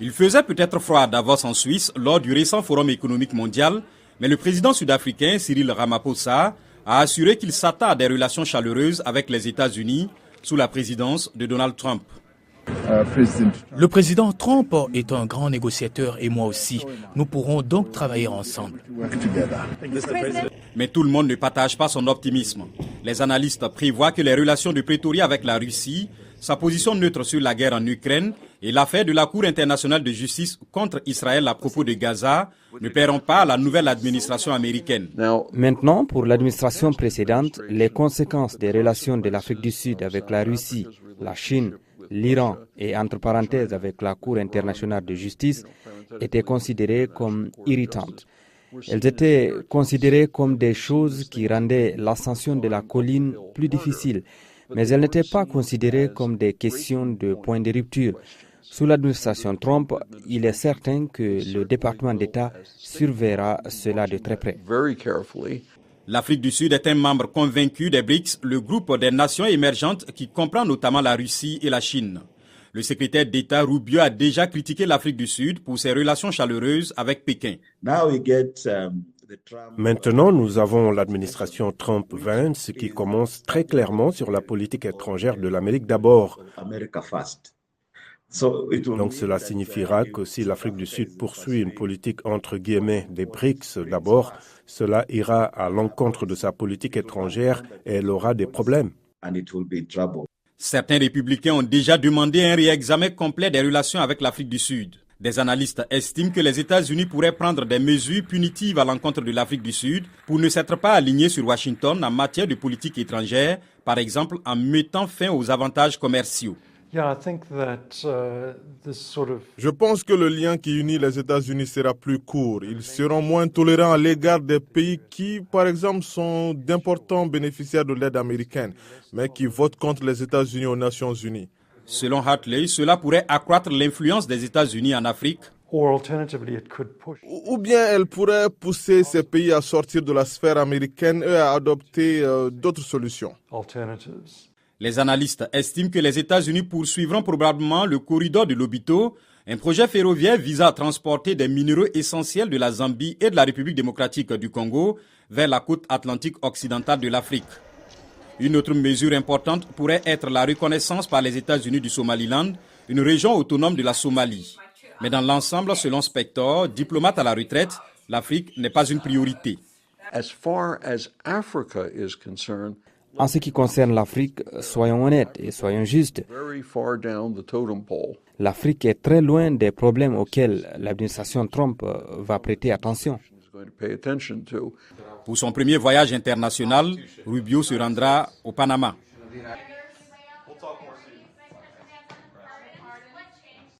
Il faisait peut-être froid à Davos en Suisse lors du récent Forum économique mondial, mais le président sud-africain Cyril Ramaphosa a assuré qu'il s'attend à des relations chaleureuses avec les États-Unis sous la présidence de Donald Trump. Le président Trump est un grand négociateur et moi aussi. Nous pourrons donc travailler ensemble. Mais tout le monde ne partage pas son optimisme. Les analystes prévoient que les relations de Pretoria avec la Russie, sa position neutre sur la guerre en Ukraine et l'affaire de la Cour internationale de justice contre Israël à propos de Gaza ne paieront pas à la nouvelle administration américaine. Maintenant, pour l'administration précédente, les conséquences des relations de l'Afrique du Sud avec la Russie, la Chine, l'Iran et entre parenthèses avec la Cour internationale de justice étaient considérées comme irritantes. Elles étaient considérées comme des choses qui rendaient l'ascension de la colline plus difficile, mais elles n'étaient pas considérées comme des questions de point de rupture. Sous l'administration Trump, il est certain que le département d'État surveillera cela de très près. L'Afrique du Sud est un membre convaincu des BRICS, le groupe des nations émergentes qui comprend notamment la Russie et la Chine. Le secrétaire d'État Rubio a déjà critiqué l'Afrique du Sud pour ses relations chaleureuses avec Pékin. Maintenant, nous avons l'administration Trump-Vance qui commence très clairement sur la politique étrangère de l'Amérique d'abord. Donc cela signifiera que si l'Afrique du Sud poursuit une politique entre guillemets des BRICS d'abord, cela ira à l'encontre de sa politique étrangère et elle aura des problèmes. Certains républicains ont déjà demandé un réexamen complet des relations avec l'Afrique du Sud. Des analystes estiment que les États-Unis pourraient prendre des mesures punitives à l'encontre de l'Afrique du Sud pour ne s'être pas alignés sur Washington en matière de politique étrangère, par exemple en mettant fin aux avantages commerciaux. Je pense que le lien qui unit les États-Unis sera plus court. Ils seront moins tolérants à l'égard des pays qui, par exemple, sont d'importants bénéficiaires de l'aide américaine, mais qui votent contre les États-Unis aux Nations Unies. Selon Hartley, cela pourrait accroître l'influence des États-Unis en Afrique. Ou bien elle pourrait pousser ces pays à sortir de la sphère américaine et à adopter d'autres solutions. Les analystes estiment que les États-Unis poursuivront probablement le corridor de Lobito, un projet ferroviaire visant à transporter des minéraux essentiels de la Zambie et de la République démocratique du Congo vers la côte atlantique occidentale de l'Afrique. Une autre mesure importante pourrait être la reconnaissance par les États-Unis du Somaliland, une région autonome de la Somalie. Mais dans l'ensemble, selon Spector, diplomate à la retraite, l'Afrique n'est pas une priorité. En ce qui concerne l'Afrique, soyons honnêtes et soyons justes. L'Afrique est très loin des problèmes auxquels l'administration Trump va prêter attention. Pour son premier voyage international, Rubio se rendra au Panama.